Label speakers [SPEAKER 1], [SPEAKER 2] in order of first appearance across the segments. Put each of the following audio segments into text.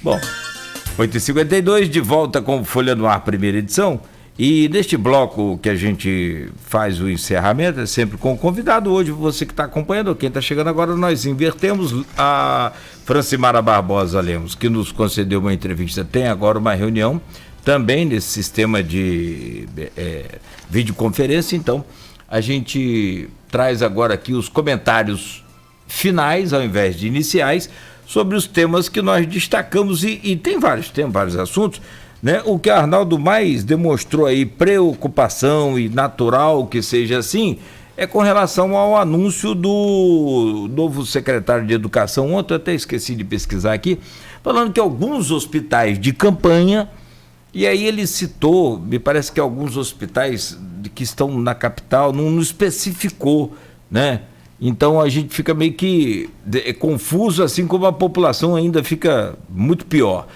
[SPEAKER 1] Bom, 8h52, de volta com Folha no Ar, primeira edição. E neste bloco que a gente faz o encerramento, é sempre com o convidado. Hoje, você que está acompanhando, quem está chegando agora, nós invertemos. A Francimara Barbosa Lemos, que nos concedeu uma entrevista, tem agora uma reunião também nesse sistema de videoconferência. Então, a gente traz agora aqui os comentários finais, ao invés de iniciais, sobre os temas que nós destacamos. E tem vários assuntos, né? O que Arnaldo mais demonstrou aí, preocupação, e natural que seja assim, é com relação ao anúncio do novo secretário de Educação. Ontem eu até esqueci de pesquisar aqui, falando que alguns hospitais de campanha, e aí ele citou, me parece que alguns hospitais que estão na capital, não especificou, né? Então a gente fica meio que confuso, assim como a população ainda fica muito pior.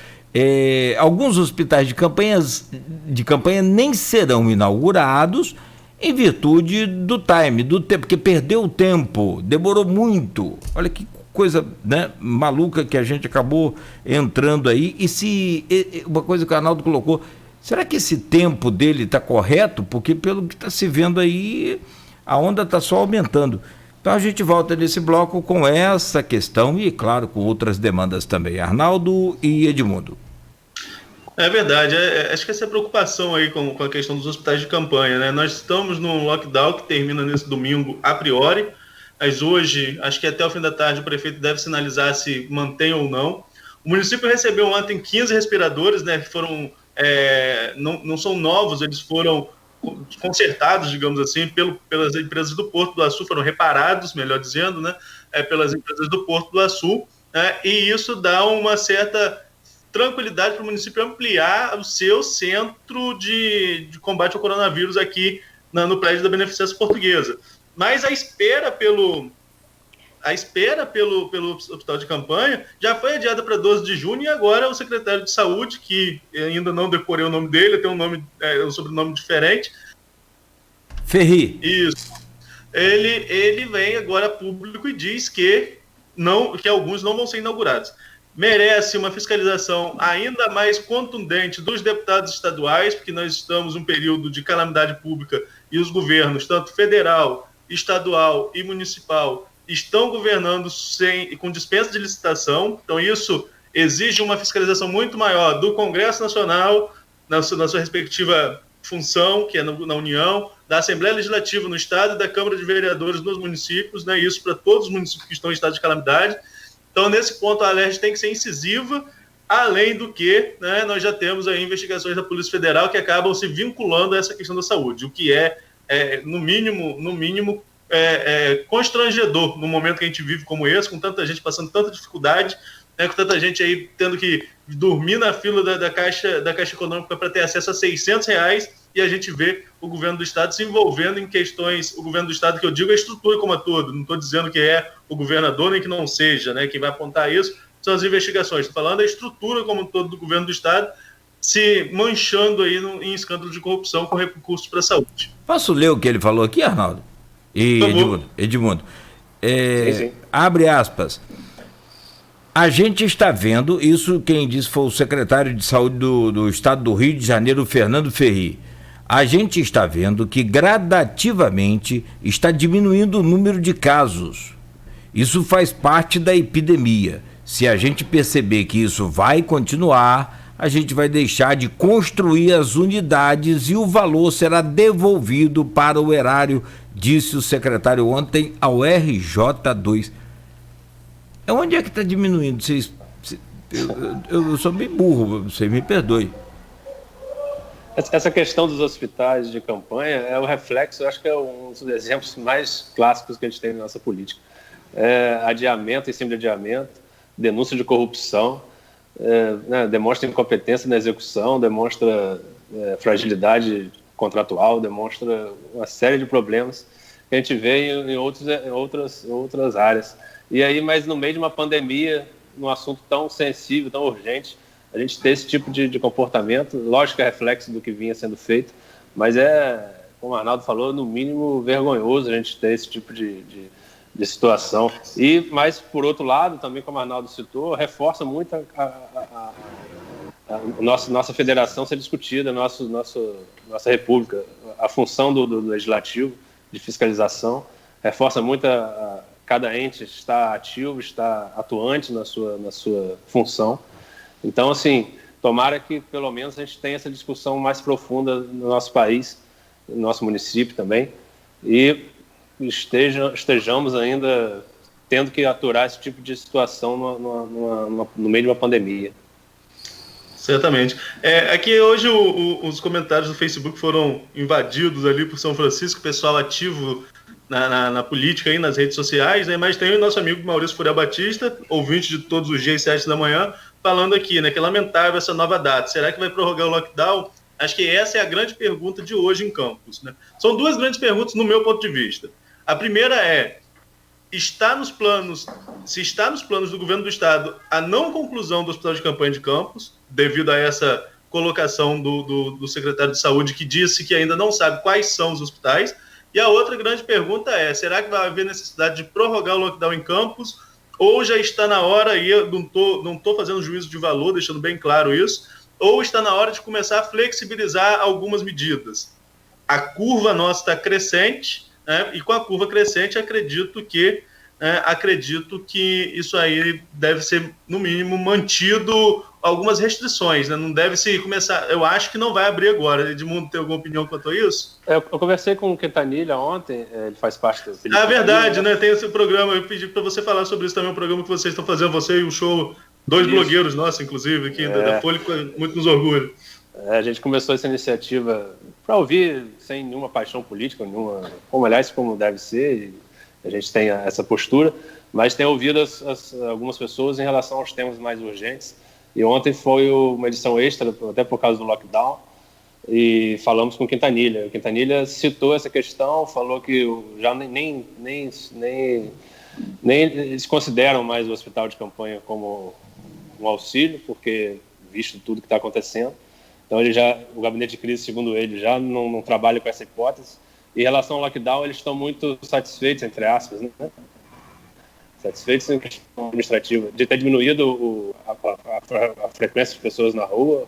[SPEAKER 1] Alguns hospitais de campanha nem serão inaugurados em virtude do tempo, porque perdeu o tempo, demorou muito. Olha que coisa, né, maluca que a gente acabou entrando aí. Uma coisa que o Arnaldo colocou, será que esse tempo dele está correto? Porque pelo que está se vendo aí, a onda está só aumentando. Então a gente volta nesse bloco com essa questão e, claro, com outras demandas também. Arnaldo e Edmundo.
[SPEAKER 2] É verdade, acho que essa é a preocupação aí com a questão dos hospitais de campanha, né? Nós estamos num lockdown que termina nesse domingo a priori, mas hoje, acho que até o fim da tarde, o prefeito deve sinalizar se mantém ou não. O município recebeu ontem 15 respiradores, né? Que foram, não são novos, eles foram consertados, digamos assim, pelas empresas do Porto do Açu, foram reparados, melhor dizendo, né, pelas empresas do Porto do Açu, né, e isso dá uma certa tranquilidade para o município ampliar o seu centro de combate ao coronavírus aqui no prédio da Beneficência Portuguesa. Mas a espera pelo hospital de campanha já foi adiada para 12 de junho, e agora o secretário de Saúde, que ainda não decorei o nome dele, tem um sobrenome diferente.
[SPEAKER 1] Ferri.
[SPEAKER 2] Isso. Ele vem agora a público e diz que alguns não vão ser inaugurados. Merece uma fiscalização ainda mais contundente dos deputados estaduais, porque nós estamos em um período de calamidade pública e os governos, tanto federal, estadual e municipal, estão governando com dispensa de licitação. Então isso exige uma fiscalização muito maior do Congresso Nacional, na sua respectiva função, que é na União, da Assembleia Legislativa no Estado e da Câmara de Vereadores nos municípios, né? Isso para todos os municípios que estão em estado de calamidade. Então, nesse ponto, a Alerj tem que ser incisiva, além do que, né, nós já temos aí investigações da Polícia Federal que acabam se vinculando a essa questão da saúde, o que no mínimo, constrangedor no momento que a gente vive como esse, com tanta gente passando tanta dificuldade, né, com tanta gente aí tendo que dormir na fila da Caixa Econômica para ter acesso a R$600, e a gente vê o governo do Estado se envolvendo em questões, o governo do Estado, que eu digo, é a estrutura como a todo, não estou dizendo que é o governador nem que não seja, né, quem vai apontar isso são as investigações, estou falando da estrutura como um todo do governo do Estado se manchando aí em escândalo de corrupção com recursos para a saúde.
[SPEAKER 1] Posso ler o que ele falou aqui, Arnaldo? E Edmundo.
[SPEAKER 3] Sim.
[SPEAKER 1] Abre aspas. A gente está vendo, isso quem disse foi o secretário de Saúde do Estado do Rio de Janeiro, Fernando Ferri. A gente está vendo que gradativamente está diminuindo o número de casos. Isso faz parte da epidemia. Se a gente perceber que isso vai continuar, a gente vai deixar de construir as unidades e o valor será devolvido para o erário, disse o secretário ontem ao RJ2. Onde é que está diminuindo? Eu sou bem burro, você me perdoe.
[SPEAKER 3] Essa questão dos hospitais de campanha é o reflexo, eu acho que é um dos exemplos mais clássicos que a gente tem na nossa política. Adiamento em cima de adiamento, denúncia de corrupção, demonstra incompetência na execução, demonstra fragilidade contratual, demonstra uma série de problemas que a gente vê em outras áreas. E aí, mas no meio de uma pandemia, num assunto tão sensível, tão urgente, a gente ter esse tipo de comportamento, lógico que é reflexo do que vinha sendo feito, mas como o Arnaldo falou, no mínimo vergonhoso a gente ter esse tipo de situação. Mas, por outro lado, também, como o Arnaldo citou, reforça muito a nossa federação ser discutida, nossa república, a função do legislativo de fiscalização, reforça muito cada ente está ativo, está atuante na sua função. Então, assim, tomara que pelo menos a gente tenha essa discussão mais profunda no nosso país, no nosso município também, e estejamos ainda tendo que aturar esse tipo de situação no meio de uma pandemia.
[SPEAKER 2] Certamente. Aqui hoje os comentários do Facebook foram invadidos ali por São Francisco, pessoal ativo na política aí, nas redes sociais, né? Mas tem o nosso amigo Maurício Furel Batista, ouvinte de todos os dias, 7 da manhã, falando aqui, né, que é lamentável essa nova data. Será que vai prorrogar o lockdown? Acho que essa é a grande pergunta de hoje em Campos, né? São duas grandes perguntas no meu ponto de vista. A primeira é, se está nos planos do governo do estado a não conclusão do hospital de campanha de Campos, devido a essa colocação do secretário de saúde, que disse que ainda não sabe quais são os hospitais. E a outra grande pergunta é, será que vai haver necessidade de prorrogar o lockdown em Campos, ou já está na hora, e eu não estou fazendo juízo de valor, deixando bem claro isso, ou está na hora de começar a flexibilizar algumas medidas. A curva nossa está crescente, né, e com a curva crescente acredito que isso aí deve ser, no mínimo, mantido algumas restrições, né? Não deve se começar, eu acho que não vai abrir agora. Edmundo, tem alguma opinião quanto a isso?
[SPEAKER 3] Eu conversei com o Quintanilha ontem, ele faz parte do...
[SPEAKER 2] Verdade, né? Tem esse programa, eu pedi para você falar sobre isso também, um programa que vocês estão fazendo, você e o show, dois blogueiros nossos, inclusive, aqui da Folha, muito nos orgulha.
[SPEAKER 3] A gente começou essa iniciativa para ouvir sem nenhuma paixão política, como deve ser, a gente tem essa postura, mas tem ouvido algumas pessoas em relação aos temas mais urgentes. E ontem foi uma edição extra, até por causa do lockdown, e falamos com o Quintanilha. O Quintanilha citou essa questão, falou que já nem eles consideram mais o hospital de campanha como um auxílio, porque visto tudo que está acontecendo. Então o gabinete de crise, segundo ele, já não trabalha com essa hipótese. Em relação ao lockdown, eles estão muito satisfeitos, entre aspas, né? Satisfeitos em questão administrativa, de ter diminuído a frequência de pessoas na rua,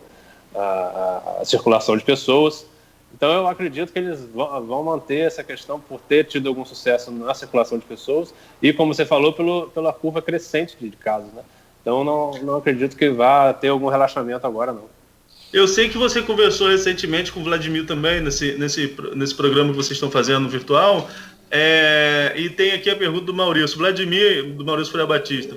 [SPEAKER 3] a circulação de pessoas. Então, eu acredito que eles vão manter essa questão por ter tido algum sucesso na circulação de pessoas e, como você falou, pela curva crescente de casos, né? Então, não acredito que vá ter algum relaxamento agora, não.
[SPEAKER 2] Eu sei que você conversou recentemente com o Vladimir também, nesse programa que vocês estão fazendo virtual, e tem aqui a pergunta do Maurício Furel Batista.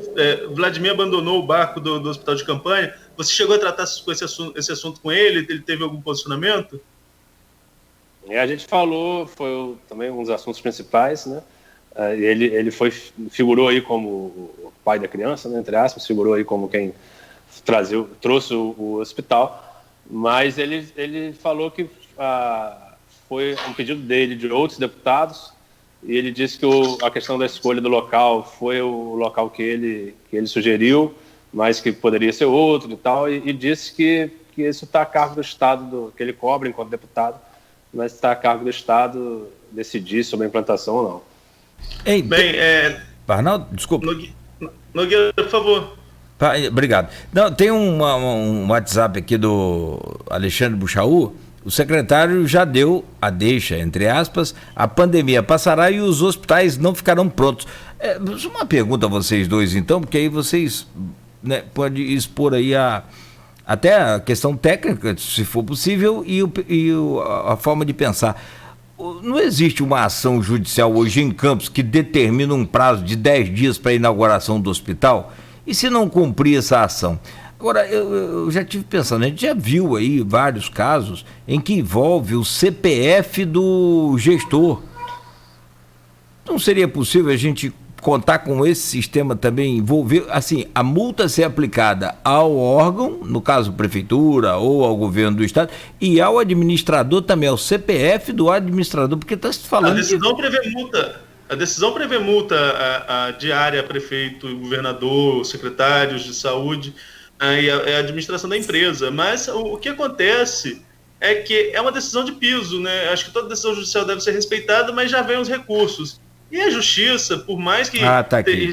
[SPEAKER 2] Vladimir abandonou o barco do hospital de campanha. Você chegou a tratar esse assunto com ele? Ele teve algum posicionamento?
[SPEAKER 3] A gente falou, foi também um dos assuntos principais, né? Ele figurou aí como o pai da criança, né, entre aspas, figurou aí como quem trouxe o hospital, mas ele falou que foi um pedido dele de outros deputados, e ele disse que a questão da escolha do local foi o local que ele sugeriu, mas que poderia ser outro e tal, e disse que isso está a cargo do Estado, que ele cobra enquanto deputado, mas está a cargo do Estado decidir sobre a implantação ou não.
[SPEAKER 1] Arnaldo, desculpa.
[SPEAKER 2] Nogueira, por favor.
[SPEAKER 1] Obrigado. Não, tem um WhatsApp aqui do Alexandre Buchaú. O secretário já deu a deixa, entre aspas, a pandemia passará e os hospitais não ficarão prontos. Uma pergunta a vocês dois, então, porque aí vocês, né, podem expor aí até a questão técnica, se for possível, e a forma de pensar. Não existe uma ação judicial hoje em Campos que determina um prazo de 10 dias para a inauguração do hospital? E se não cumprir essa ação? Agora, eu já estive pensando, a gente já viu aí vários casos em que envolve o CPF do gestor. Não seria possível a gente contar com esse sistema também, envolver, assim, a multa ser aplicada ao órgão, no caso prefeitura ou ao governo do estado, e ao administrador também, ao CPF do administrador, porque está se falando...
[SPEAKER 2] A decisão prevê multa diária a prefeito, governador, secretários de saúde, e a administração da empresa, mas o que acontece é que é uma decisão de piso, né? Acho que toda decisão judicial deve ser respeitada, mas já vem os recursos. E a justiça, por mais que
[SPEAKER 1] tá aqui.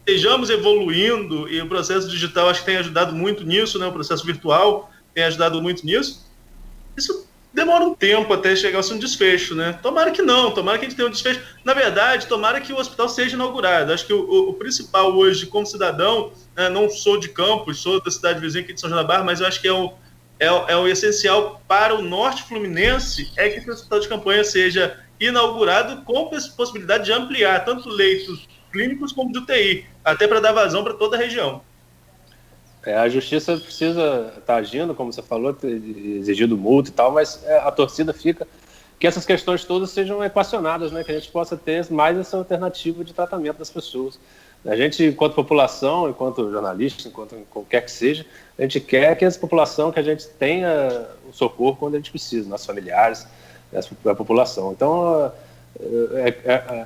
[SPEAKER 2] estejamos evoluindo, e o processo digital acho que tem ajudado muito nisso, né? O processo virtual tem ajudado muito nisso, isso demora um tempo até chegar a um desfecho, né? Tomara que não, tomara que a gente tenha um desfecho. Na verdade, tomara que o hospital seja inaugurado. Acho que o principal hoje, como cidadão, né, não sou de Campos, sou da cidade vizinha aqui de São João da Barra, mas eu acho que é o essencial para o norte fluminense é que esse hospital de campanha seja inaugurado com possibilidade de ampliar tanto leitos clínicos como de UTI, até para dar vazão para toda a região.
[SPEAKER 3] A justiça precisa estar agindo, como você falou, exigindo multa e tal, mas a torcida fica que essas questões todas sejam equacionadas, né? Que a gente possa ter mais essa alternativa de tratamento das pessoas. A gente, enquanto população, enquanto jornalista, enquanto qualquer que seja, a gente quer que essa população, que a gente tenha o socorro quando a gente precisa, nossos familiares, a população. Então,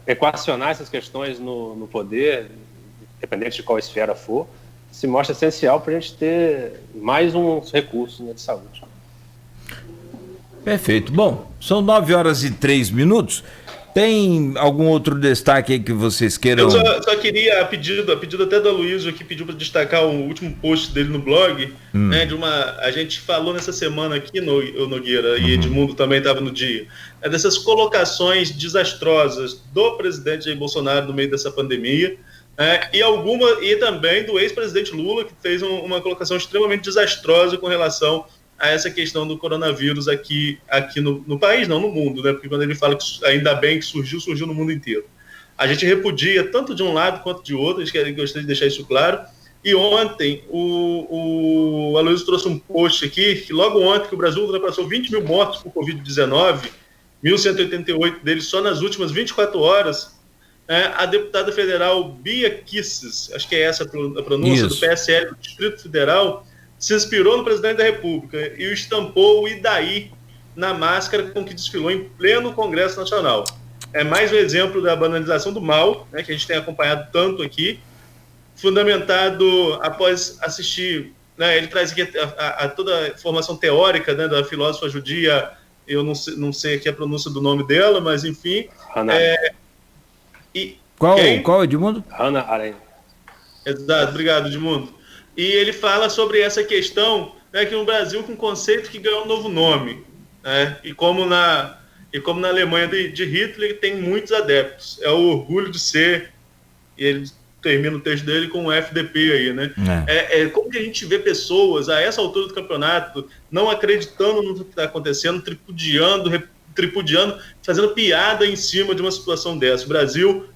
[SPEAKER 3] equacionar essas questões no poder, independente de qual esfera for, se mostra essencial para a gente ter mais uns recursos, né, de saúde.
[SPEAKER 1] Perfeito. Bom, são 9h03. Tem algum outro destaque aí que vocês queiram?
[SPEAKER 2] Eu só queria, a pedido até do Aloysio, que pediu para destacar o último post dele no blog, né, a gente falou nessa semana aqui, Nogueira, e Edmundo também estava no dia, dessas colocações desastrosas do presidente Jair Bolsonaro no meio dessa pandemia, e também do ex-presidente Lula, que fez uma colocação extremamente desastrosa com relação a essa questão do coronavírus aqui no país, não no mundo, né? Porque quando ele fala que ainda bem que surgiu no mundo inteiro. A gente repudia tanto de um lado quanto de outro, a gente gostaria de deixar isso claro. E ontem, o Aloysio trouxe um post aqui, que logo ontem que o Brasil ultrapassou 20 mil mortos por Covid-19, 1.188 deles só nas últimas 24 horas, a deputada federal Bia Kicis, acho que é essa a pronúncia, do PSL do Distrito Federal, se inspirou no presidente da República e o estampou o Idaí na máscara com que desfilou em pleno Congresso Nacional. É mais um exemplo da banalização do mal, né, que a gente tem acompanhado tanto aqui, fundamentado após assistir, né, ele traz aqui toda a formação teórica, né, da filósofa judia, eu não sei aqui a pronúncia do nome dela, mas enfim...
[SPEAKER 1] Qual, Edmundo?
[SPEAKER 3] Hannah Arendt.
[SPEAKER 2] Exato, obrigado, Edmundo. E ele fala sobre essa questão, né, que no Brasil, com um conceito que ganhou um novo nome, né, e como na Alemanha de Hitler, tem muitos adeptos. É o orgulho de ser, e ele termina o texto dele com um FDP aí, né? Como que a gente vê pessoas, a essa altura do campeonato, não acreditando no que está acontecendo, tripudiando, fazendo piada em cima de uma situação dessa. O Brasil,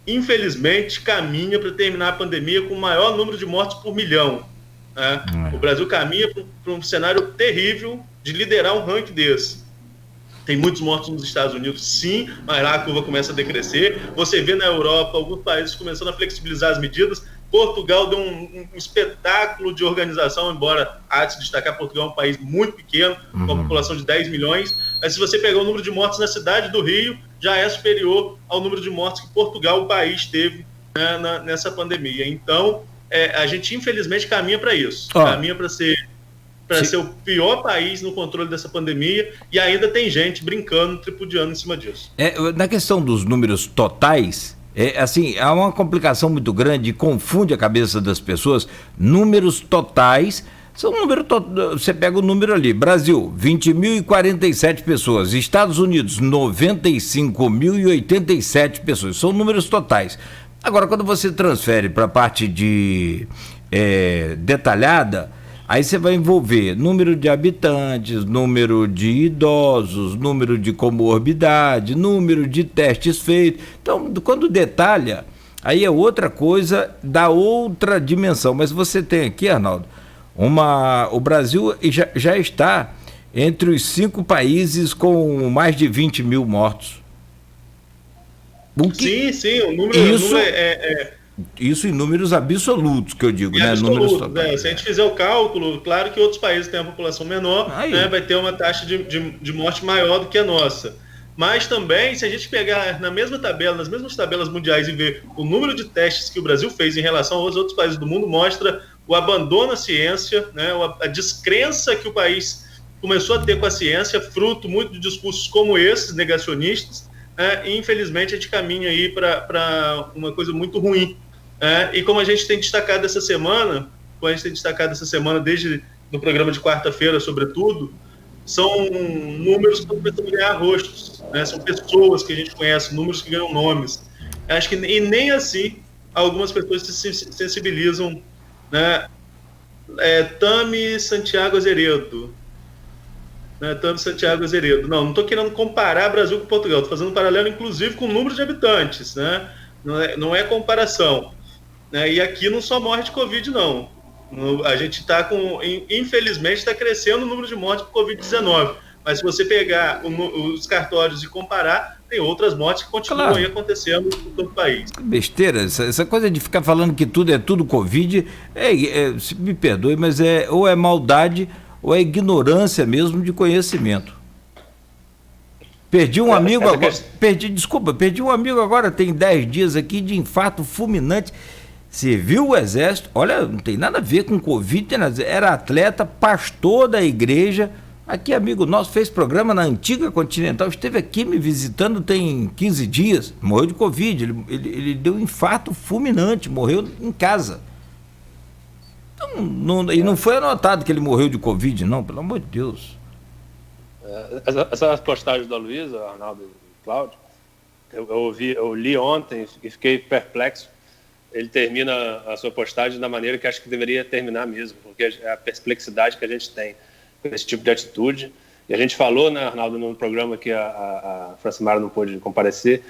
[SPEAKER 2] infelizmente, caminha para terminar a pandemia com o maior número de mortes por milhão. Né? O Brasil caminha para um cenário terrível de liderar um ranking desse. Tem muitos mortos nos Estados Unidos, sim, mas lá a curva começa a decrescer. Você vê na Europa alguns países começando a flexibilizar as medidas. Portugal deu um espetáculo de organização, embora há de se destacar, Portugal é um país muito pequeno, com uma população de 10 milhões. Mas se você pegar o número de mortes na cidade do Rio, já é superior ao número de mortes que Portugal, o país, teve, né, nessa pandemia. Então, a gente infelizmente caminha para isso. Caminha para ser o pior país no controle dessa pandemia, e ainda tem gente brincando, tripudiando em cima disso.
[SPEAKER 1] Na questão dos números totais, há uma complicação muito grande, confunde a cabeça das pessoas. Números totais são você pega o número ali, Brasil, 20.047 pessoas, Estados Unidos, 95.087 pessoas, são números totais. Agora, quando você transfere para a parte de detalhada, aí você vai envolver número de habitantes, número de idosos, número de comorbidade, número de testes feitos. Então, quando detalha, aí é outra coisa, dá outra dimensão. Mas você tem aqui, Arnaldo, o Brasil já está entre os 5 países com mais de 20 mil mortos.
[SPEAKER 2] Sim, o número
[SPEAKER 1] Isso em números absolutos, que eu digo, né?
[SPEAKER 2] Números, se a gente fizer o cálculo, claro que outros países têm uma população menor, né, vai ter uma taxa de morte maior do que a nossa. Mas também, se a gente pegar nas mesmas tabelas mundiais e ver o número de testes que o Brasil fez em relação aos outros países do mundo, mostra o abandono à ciência, né, a descrença que o país começou a ter com a ciência, fruto muito de discursos como esses, negacionistas, e infelizmente a gente caminha aí para uma coisa muito ruim. E como a gente tem destacado essa semana, desde no programa de quarta-feira, sobretudo, são números que estão começando a ganhar rostos, né? São pessoas que a gente conhece, números que ganham nomes. Acho que e nem assim algumas pessoas se sensibilizam, né? Tami Santiago Azeredo. Tami Santiago Azeredo. Não estou querendo comparar Brasil com Portugal, estou fazendo um paralelo, inclusive, com o número de habitantes, né? Não é comparação. E aqui não só morre de Covid, não. A gente está infelizmente, está crescendo o número de mortes por Covid-19. Mas se você pegar os cartórios e comparar, tem outras mortes que continuam aí acontecendo em todo o país.
[SPEAKER 1] Besteira, essa coisa de ficar falando que tudo é tudo Covid, me perdoe, mas ou é maldade ou é ignorância mesmo de conhecimento. Perdi um amigo agora, perdi um amigo agora, tem 10 dias aqui de infarto fulminante. Serviu o exército, olha, não tem nada a ver com Covid, era atleta, pastor da igreja, aqui amigo nosso, fez programa na antiga Continental, esteve aqui me visitando tem 15 dias, morreu de Covid, ele deu um infarto fulminante, morreu em casa. Então, e não foi anotado que ele morreu de Covid, não, pelo amor de Deus.
[SPEAKER 3] Essa postagem da Luísa, Arnaldo e Cláudio, eu li ontem e fiquei perplexo. Ele termina a sua postagem da maneira que acho que deveria terminar mesmo, porque é a perplexidade que a gente tem com esse tipo de atitude. E a gente falou, né, Arnaldo, no programa que a Francimara não pôde comparecer,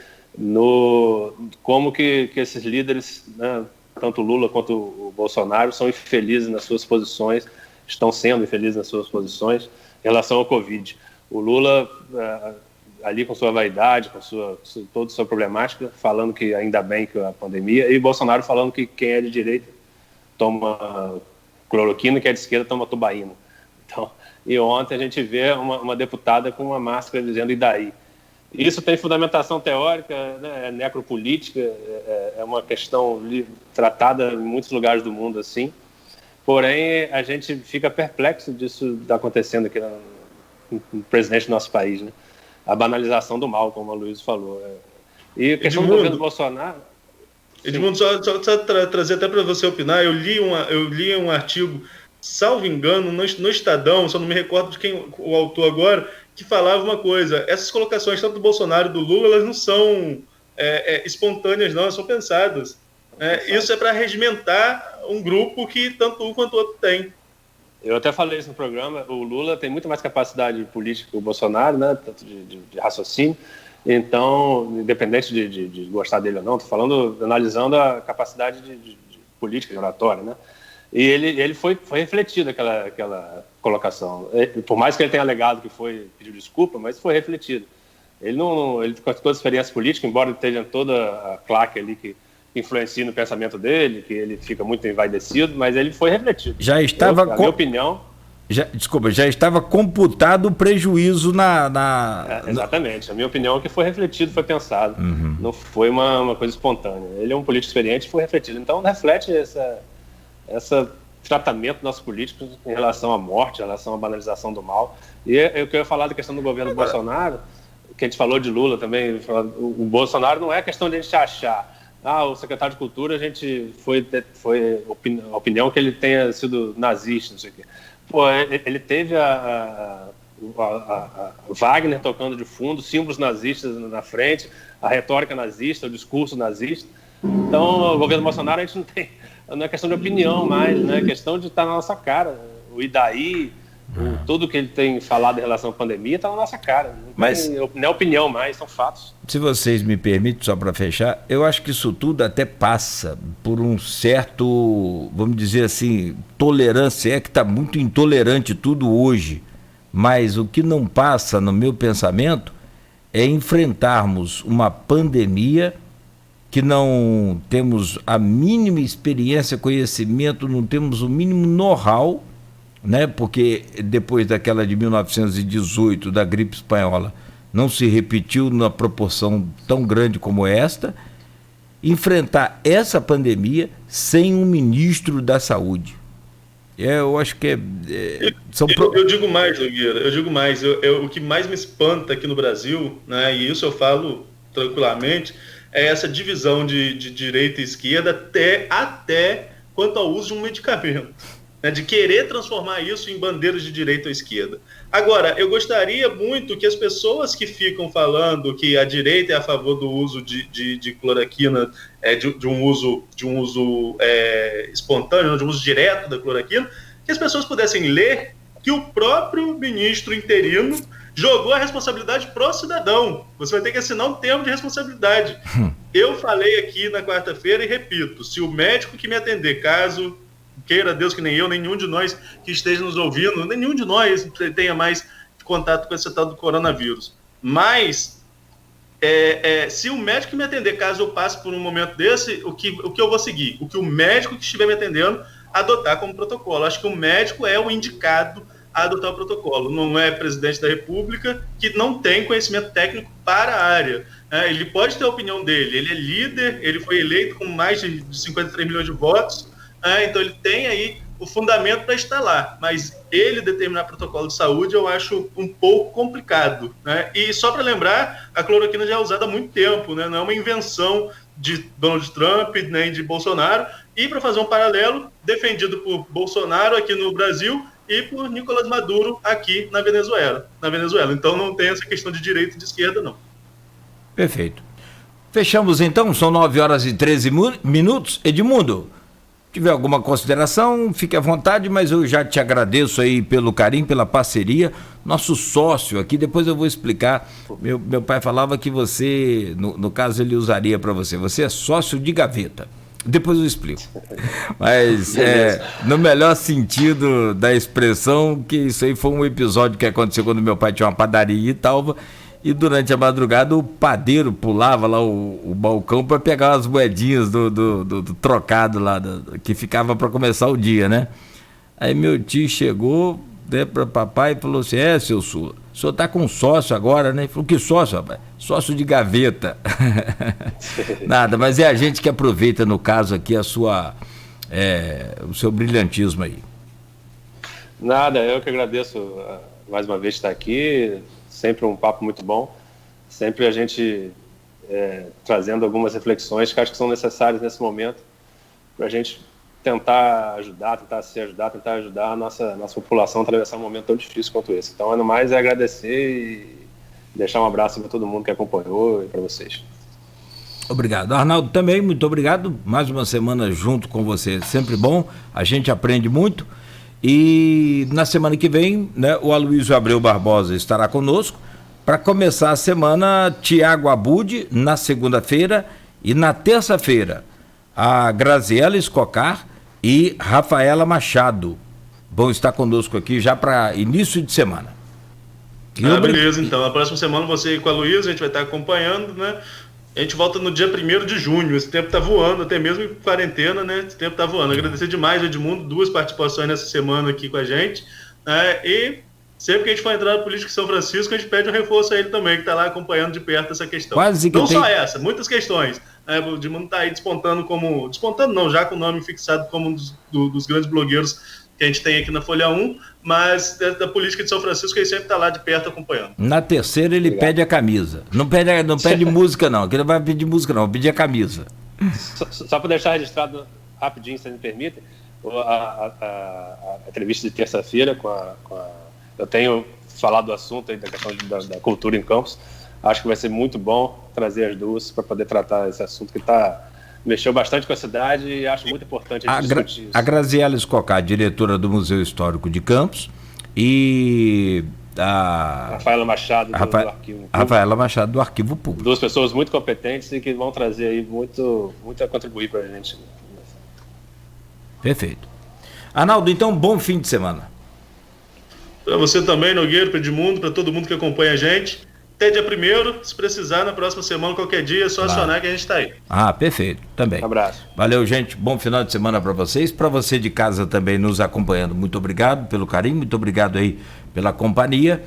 [SPEAKER 3] como que esses líderes, né, tanto o Lula quanto o Bolsonaro, são infelizes nas suas posições, estão sendo infelizes nas suas posições em relação ao Covid. O Lula, ali com sua vaidade, com toda a sua problemática, falando que ainda bem que a pandemia, e Bolsonaro falando que quem é de direita toma cloroquina, quem é de esquerda toma tubaína. Então, e ontem a gente vê uma deputada com uma máscara dizendo, e daí? Isso tem fundamentação teórica, né, é necropolítica, é uma questão tratada em muitos lugares do mundo assim, porém a gente fica perplexo disso acontecendo aqui no presidente do nosso país, né? A banalização do mal, como a Luísa falou. E a questão do governo Bolsonaro...
[SPEAKER 2] Edmundo, só trazer até para você opinar, eu li um artigo, salvo engano, no Estadão, só não me recordo de quem o autor agora, que falava uma coisa, essas colocações, tanto do Bolsonaro e do Lula, elas não são espontâneas, não, elas são pensadas. Isso é para regimentar um grupo que tanto um quanto o outro tem.
[SPEAKER 3] Eu até falei isso no programa, o Lula tem muito mais capacidade política que o Bolsonaro, né, tanto de raciocínio, então, independente de gostar dele ou não, estou falando, analisando a capacidade de política, de oratória, né, e ele foi refletido aquela colocação, por mais que ele tenha alegado que pediu desculpa, mas foi refletido. Ele com toda a experiência política, embora ele tenha toda a claque ali que influencia no pensamento dele, que ele fica muito envaidecido, mas ele foi refletido.
[SPEAKER 1] Já estava...
[SPEAKER 3] minha opinião...
[SPEAKER 1] já estava computado o prejuízo
[SPEAKER 3] exatamente. A minha opinião é que foi refletido, foi pensado. Uhum. Não foi uma coisa espontânea. Ele é um político experiente e foi refletido. Então, reflete esse tratamento dos nossos políticos em relação à morte, em relação à banalização do mal. E eu queria falar da questão do governo Bolsonaro, que a gente falou de Lula também. O Bolsonaro não é questão de a gente achar... o secretário de Cultura, a gente foi a opinião que ele tenha sido nazista, não sei o quê. Ele teve a Wagner tocando de fundo, símbolos nazistas na frente, a retórica nazista, o discurso nazista. Então, o governo Bolsonaro, a gente não é questão de opinião mais, né? É questão de estar na nossa cara. O e daí, tudo que ele tem falado em relação à pandemia está na nossa cara. Não é opinião mais, são fatos.
[SPEAKER 1] Se vocês me permitem, só para fechar, eu acho que isso tudo até passa por um certo, vamos dizer assim, tolerância. Que está muito intolerante tudo hoje, mas o que não passa no meu pensamento é enfrentarmos uma pandemia que não temos a mínima experiência, conhecimento, não temos o mínimo know-how, né? Porque depois daquela de 1918, da gripe espanhola, não se repetiu na proporção tão grande como esta, enfrentar essa pandemia sem um ministro da saúde. Eu acho que
[SPEAKER 2] eu digo mais, Nogueira, o que mais me espanta aqui no Brasil, né, e isso eu falo tranquilamente, é essa divisão de direita e esquerda até quanto ao uso de um medicamento, né, de querer transformar isso em bandeiras de direita ou esquerda. Agora, eu gostaria muito que as pessoas que ficam falando que a direita é a favor do uso de cloroquina, de um uso espontâneo, de um uso direto da cloroquina, que as pessoas pudessem ler que o próprio ministro interino jogou a responsabilidade pro cidadão. Você vai ter que assinar um termo de responsabilidade. Eu falei aqui na quarta-feira e repito, se o médico que me atender, caso queira Deus que nem eu, nenhum de nós que esteja nos ouvindo, nenhum de nós tenha mais contato com esse tal do coronavírus. Mas, se o médico que me atender, caso eu passe por um momento desse, o que eu vou seguir? O que o médico que estiver me atendendo adotar como protocolo. Acho que o médico é o indicado a adotar o protocolo. Não é presidente da República, que não tem conhecimento técnico para a área. Ele pode ter a opinião dele, ele é líder, ele foi eleito com mais de 53 milhões de votos, então ele tem aí o fundamento para estar lá, mas ele determinar protocolo de saúde eu acho um pouco complicado, né? E só para lembrar, a cloroquina já é usada há muito tempo, né? Não é uma invenção de Donald Trump nem de Bolsonaro, e para fazer um paralelo, defendido por Bolsonaro aqui no Brasil e por Nicolás Maduro aqui na Venezuela. Então não tem essa questão de direita e de esquerda, não.
[SPEAKER 1] Perfeito. Fechamos então, são 9h13. Edmundo, tiver alguma consideração, fique à vontade, mas eu já te agradeço aí pelo carinho, pela parceria. Nosso sócio aqui, depois eu vou explicar. Meu pai falava que você, no caso ele usaria para você é sócio de gaveta. Depois eu explico. Mas no melhor sentido da expressão, que isso aí foi um episódio que aconteceu quando meu pai tinha uma padaria em Italva, e durante a madrugada o padeiro pulava lá o balcão para pegar as moedinhas do trocado lá, que ficava para começar o dia, né? Aí meu tio chegou, né, para papai e falou assim: seu Sula, o senhor tá com sócio agora, né? Ele falou: que sócio, rapaz? Sócio de gaveta. Nada, mas é a gente que aproveita, no caso aqui, o seu brilhantismo aí.
[SPEAKER 3] Nada, eu que agradeço mais uma vez estar aqui, sempre um papo muito bom, sempre a gente trazendo algumas reflexões que acho que são necessárias nesse momento, para a gente tentar ajudar, tentar ajudar a nossa população a atravessar um momento tão difícil quanto esse. Então, no mais, é agradecer e deixar um abraço para todo mundo que acompanhou e para vocês.
[SPEAKER 1] Obrigado. Arnaldo, também, muito obrigado. Mais uma semana junto com você, sempre bom, a gente aprende muito. E na semana que vem, né, o Aloysio Abreu Barbosa estará conosco para começar a semana. Tiago Abud na segunda-feira, e na terça-feira a Graziela Escocar e Rafaela Machado vão estar conosco aqui já para início de semana.
[SPEAKER 2] Beleza, então. A próxima semana você com a Luísa, a gente vai estar acompanhando, né? A gente volta no dia 1º de junho. Esse tempo tá voando, até mesmo em quarentena, né? Esse tempo tá voando. Agradecer demais, Edmundo, 2 participações nessa semana aqui com a gente, né? E sempre que a gente for entrar na política em São Francisco, a gente pede um reforço a ele também, que tá lá acompanhando de perto essa questão.
[SPEAKER 1] Quase que
[SPEAKER 2] não só essa, muitas questões. O Edmundo tá aí despontando não, já com o nome fixado como um dos grandes blogueiros que a gente tem aqui na Folha 1, mas da política de São Francisco ele sempre está lá de perto acompanhando.
[SPEAKER 1] Na terceira ele pede a camisa. Não pede música não, que ele não vai pedir música não, pedir a camisa.
[SPEAKER 3] Só para deixar registrado rapidinho, se me permitem, a entrevista de terça-feira eu tenho falado do assunto aí, da questão da cultura em Campos. Acho que vai ser muito bom trazer as duas para poder tratar esse assunto que mexeu bastante com a cidade, e acho muito importante a gente discutir isso.
[SPEAKER 1] A Graziela Escocar, diretora do Museu Histórico de Campos, e a
[SPEAKER 3] Rafaela Machado, do Arquivo Público.
[SPEAKER 1] Rafaela Machado, do Arquivo Público.
[SPEAKER 3] 2 pessoas muito competentes e que vão trazer aí muito a contribuir para a gente.
[SPEAKER 1] Perfeito. Arnaldo, então, bom fim de semana.
[SPEAKER 2] Para você também, Nogueira, para Edmundo, para todo mundo que acompanha a gente. Até dia 1º, se precisar, na próxima semana, qualquer dia, é só acionar que a gente está aí.
[SPEAKER 1] Perfeito, também.
[SPEAKER 3] Abraço.
[SPEAKER 1] Valeu, gente, bom final de semana para vocês, para você de casa também nos acompanhando, muito obrigado pelo carinho, muito obrigado aí pela companhia,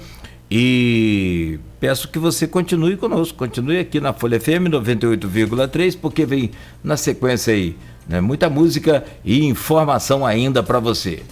[SPEAKER 1] e peço que você continue conosco, continue aqui na Folha FM 98,3, porque vem na sequência aí, né, muita música e informação ainda para você.